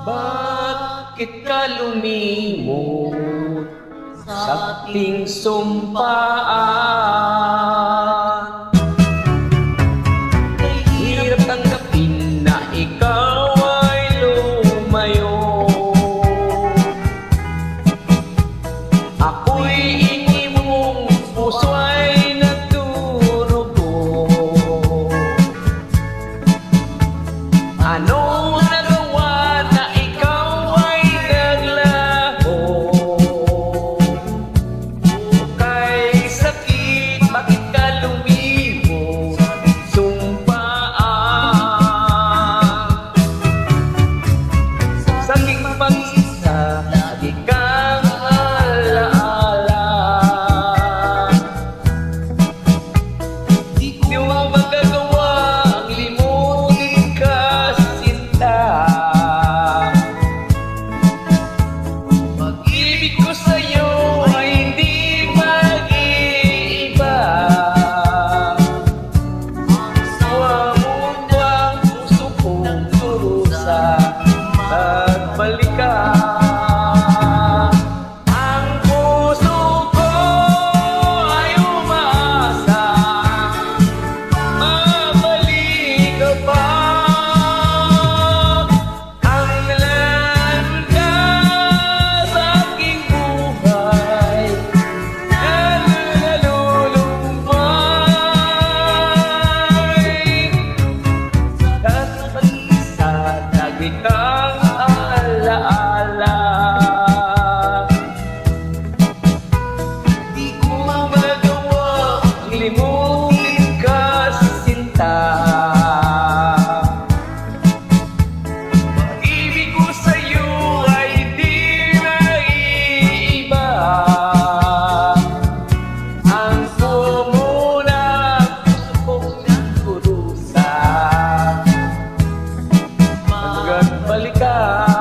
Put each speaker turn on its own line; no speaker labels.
Bakit ka lumimot sa ating sumpaan? Hirap tanggapin na ikaw ay lumayo. Ako'y inimong puso ay nagdurugo. Anong nagawa na ikaw ay naglaho? Kay sakit, bakit ka lumimot sumpaan? Sa aking pag-isa, lagi kang alaala. Di mo magagawa ang limutin ka, sinta. Pag-ibig ko sa'yo ay hindi mag-iiba. Sawa mo ang puso kong durusa, nagbalik ka. Ang puso ko ay umaasa, mabalik ka pa. Ang nalanda sa aking buhay, nalulumpay. At mag-isa, lagi kang alaala. Di ko magawa ang limutin ka, sinta. Pag-ibig ko sa'yo ay di naiiba. Ang sumuna, puso kong nagkurusa. Hanggang balik ka.